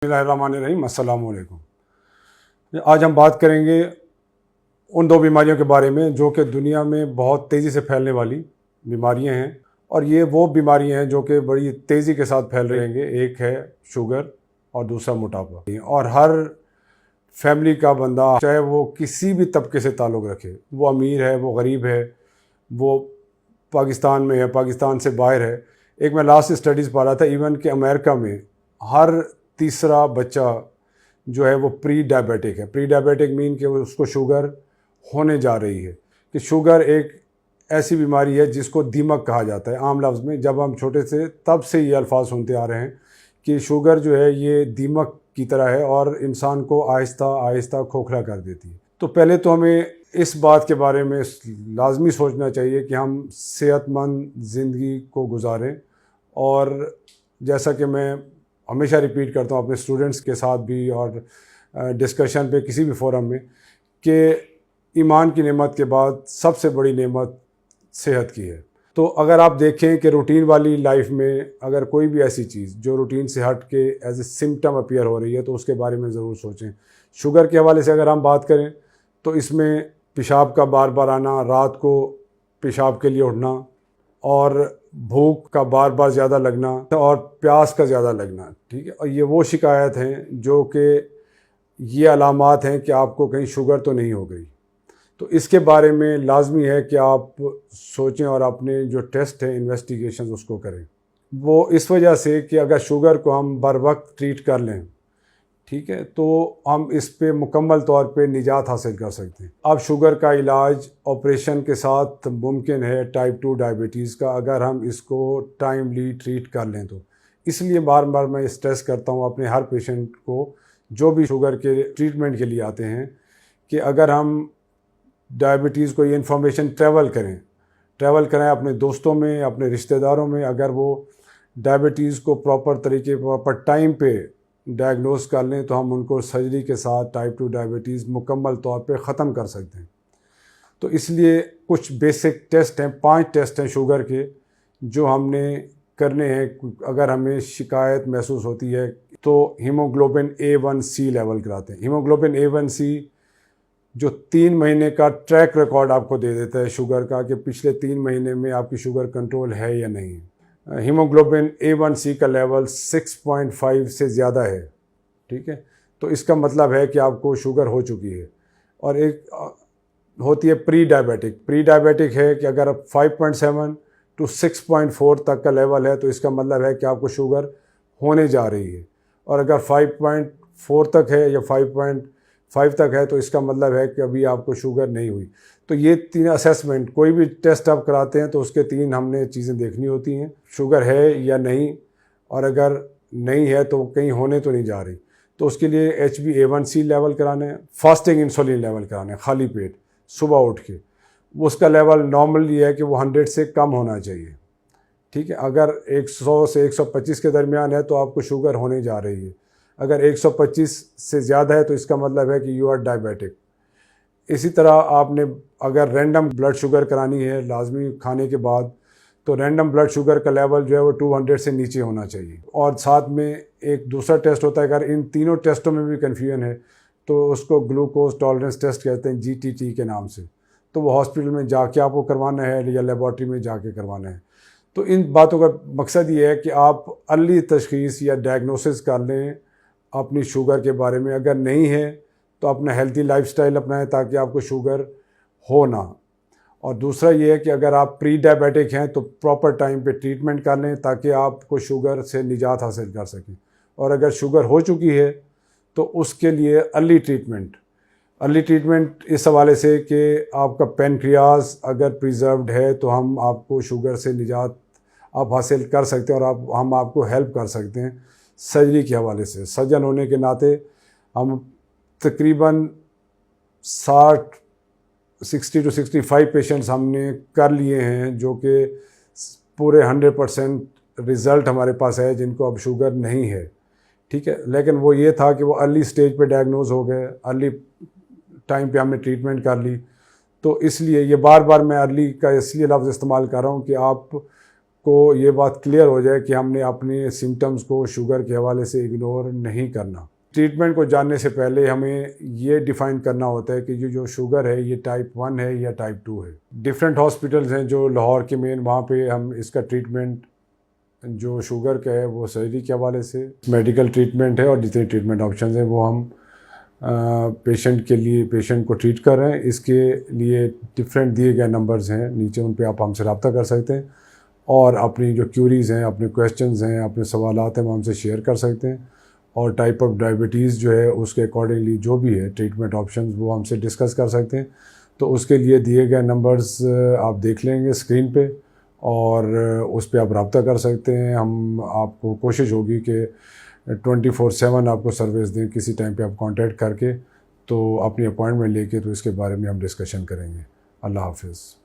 बिस्मिल्लाहिर्रहमानिर्रहीम, अस्सलाम वालेकुम। आज हम बात करेंगे उन दो बीमारियों के बारे में जो कि दुनिया में बहुत तेज़ी से फैलने वाली बीमारियां हैं, और ये वो बीमारियां हैं जो कि बड़ी तेज़ी के साथ फैल रही हैं। एक है शुगर और दूसरा मोटापा। और हर फैमिली का बंदा, चाहे वो किसी भी तबके से ताल्लुक़ रखे, वो अमीर है, वो गरीब है, वो पाकिस्तान में है, पाकिस्तान से बाहर है। एक मैं लास्ट स्टडीज़ पढ़ रहा था, इवन कि अमेरिका में हर तीसरा बच्चा जो है वो प्री डायबिटिक है। प्री डायबिटिक मीन कि उसको शुगर होने जा रही है। कि शुगर एक ऐसी बीमारी है जिसको दीमक कहा जाता है आम लफ्ज़ में। जब हम छोटे से तब से ये अल्फाज सुनते आ रहे हैं कि शुगर जो है ये दीमक की तरह है और इंसान को आहिस्ता आहिस्ता खोखला कर देती है। तो पहले तो हमें इस बात के बारे में लाजमी सोचना चाहिए कि हम सेहतमंद ज़िंदगी को गुजारें। और जैसा कि मैं हमेशा रिपीट करता हूँ अपने स्टूडेंट्स के साथ भी और डिस्कशन पे किसी भी फोरम में, कि ईमान की नेमत के बाद सबसे बड़ी नेमत सेहत की है। तो अगर आप देखें कि रूटीन वाली लाइफ में अगर कोई भी ऐसी चीज़ जो रूटीन से हट के एज ए सिम्टम अपीयर हो रही है तो उसके बारे में ज़रूर सोचें। शुगर के हवाले से अगर हम बात करें तो इसमें पेशाब का बार बार आना, रात को पेशाब के लिए उठना, और भूख का बार बार ज़्यादा लगना और प्यास का ज़्यादा लगना। ठीक है, और ये वो शिकायत हैं जो कि ये अलामात हैं कि आपको कहीं शुगर तो नहीं हो गई। तो इसके बारे में लाजमी है कि आप सोचें और अपने जो टेस्ट है, इन्वेस्टिगेशन उसको करें। वो इस वजह से कि अगर शुगर को हम बर वक्त ट्रीट कर लें, ठीक है, तो हम इस पे मुकम्मल तौर पे निजात हासिल कर सकते हैं। अब शुगर का इलाज ऑपरेशन के साथ मुमकिन है टाइप 2 डायबिटीज़ का, अगर हम इसको टाइमली ट्रीट कर लें तो। इसलिए बार बार मैं स्ट्रेस करता हूँ अपने हर पेशेंट को जो भी शुगर के ट्रीटमेंट के लिए आते हैं कि अगर हम डायबिटीज़ को ये इन्फॉर्मेशन ट्रैवल करें अपने दोस्तों में, अपने रिश्तेदारों में, अगर वो डायबिटीज़ को प्रॉपर तरीके प्रॉपर टाइम पे डायग्नोस कर लें तो हम उनको सर्जरी के साथ टाइप 2 डायबिटीज़ मुकम्मल तौर पे ख़त्म कर सकते हैं। तो इसलिए कुछ बेसिक टेस्ट हैं, 5 टेस्ट हैं शुगर के जो हमने करने हैं। अगर हमें शिकायत महसूस होती है तो हीमोग्लोबिन A1C लेवल कराते हैं। हीमोग्लोबिन A1C जो 3 महीने का ट्रैक रिकॉर्ड आपको दे देता है शुगर का, कि पिछले 3 महीने में आपकी शुगर कंट्रोल है या नहीं है। हीमोग्लोबिन A1C का लेवल 6.5 से ज़्यादा है, ठीक है, तो इसका मतलब है कि आपको शुगर हो चुकी है। और एक होती है प्री डायबिटिक है कि अगर 5.7 to 6.4 तक का लेवल है तो इसका मतलब है कि आपको शुगर होने जा रही है। और अगर 5.4 तक है या 5.5 तक है तो इसका मतलब है कि अभी आपको शुगर नहीं हुई। तो ये 3 असेसमेंट, कोई भी टेस्ट आप कराते हैं तो उसके 3 हमने चीज़ें देखनी होती हैं, शुगर है या नहीं, और अगर नहीं है तो कहीं होने तो नहीं जा रही। तो उसके लिए HbA1c लेवल कराना है, फास्टिंग इंसुलिन लेवल कराना है खाली पेट सुबह उठ के। उसका लेवल नॉर्मल ये है कि वो 100 से कम होना चाहिए, ठीक है। अगर 100 से 125 के दरमियान है तो आपको शुगर होने जा रही है। अगर 125 से ज़्यादा है तो इसका मतलब है कि यू आर डायबिटिक। इसी तरह आपने अगर रैंडम ब्लड शुगर करानी है लाजमी खाने के बाद, तो रैंडम ब्लड शुगर का लेवल जो है वो 200 से नीचे होना चाहिए। और साथ में एक दूसरा टेस्ट होता है, अगर इन तीनों टेस्टों में भी कन्फ्यूजन है तो उसको ग्लूकोज टॉलरेंस टेस्ट कहते हैं, GTT के नाम से। तो वो हॉस्पिटल में जाके आपको करवाना है या लेबॉर्ट्री में जाके करवाना है। तो इन बातों का मकसद ये है कि आप अर्ली तशखीस या डायग्नोसिस कर लें अपनी शुगर के बारे में। अगर नहीं है तो अपना हेल्थी लाइफस्टाइल अपनाएं ताकि आपको शुगर हो ना। और दूसरा ये है कि अगर आप प्री डायबिटिक हैं तो प्रॉपर टाइम पे ट्रीटमेंट कर लें ताकि आपको शुगर से निजात हासिल कर सकें। और अगर शुगर हो चुकी है तो उसके लिए अर्ली ट्रीटमेंट इस हवाले से कि आपका पेनक्रियाज अगर प्रिजर्व्ड है तो हम आपको शुगर से निजात आप हासिल कर सकते हैं और हम आपको हेल्प कर सकते हैं सर्जरी के हवाले से। सर्जन होने के नाते हम तकरीबन 60 to 65 पेशेंट्स हमने कर लिए हैं जो कि पूरे 100% रिज़ल्ट हमारे पास है जिनको अब शुगर नहीं है, ठीक है। लेकिन वो ये था कि वो अर्ली स्टेज पे डायग्नोज हो गए, अर्ली टाइम पे हमने ट्रीटमेंट कर ली। तो इसलिए ये बार बार मैं अर्ली का इसलिए लफ्ज़ इस्तेमाल कर रहा हूँ कि आप को ये बात क्लियर हो जाए कि हमने अपने सिम्टम्स को शुगर के हवाले से इग्नोर नहीं करना। ट्रीटमेंट को जानने से पहले हमें ये डिफ़ाइन करना होता है कि जो शुगर है ये टाइप 1 है या टाइप 2 है। डिफरेंट हॉस्पिटल्स हैं जो लाहौर के मेन, वहाँ पे हम इसका ट्रीटमेंट जो शुगर का है वो सर्जरी के हवाले से मेडिकल ट्रीटमेंट है, और जितने ट्रीटमेंट ऑप्शंस हैं वो हम पेशेंट के लिए पेशेंट को ट्रीट कर रहे हैं। इसके लिए डिफरेंट दिए गए नंबर्स हैं नीचे, उन पे आप हमसे रब्ता कर सकते हैं और अपनी जो क्यूरीज़ हैं, अपने क्वेश्चंस हैं, अपने सवालात हैं वो हमसे शेयर कर सकते हैं। और टाइप ऑफ डायबिटीज़ जो है उसके अकॉर्डिंगली जो भी है ट्रीटमेंट ऑप्शंस वो हमसे डिस्कस कर सकते हैं। तो उसके लिए दिए गए नंबर्स आप देख लेंगे स्क्रीन पे और उस पर आप रब्ता कर सकते हैं। हम आपको कोशिश होगी कि 24/7 आपको सर्विस दें, किसी टाइम पे आप कांटेक्ट करके तो अपनी अपॉइंटमेंट लेके तो इसके बारे में हम डिस्कशन करेंगे। अल्लाह हाफिज़।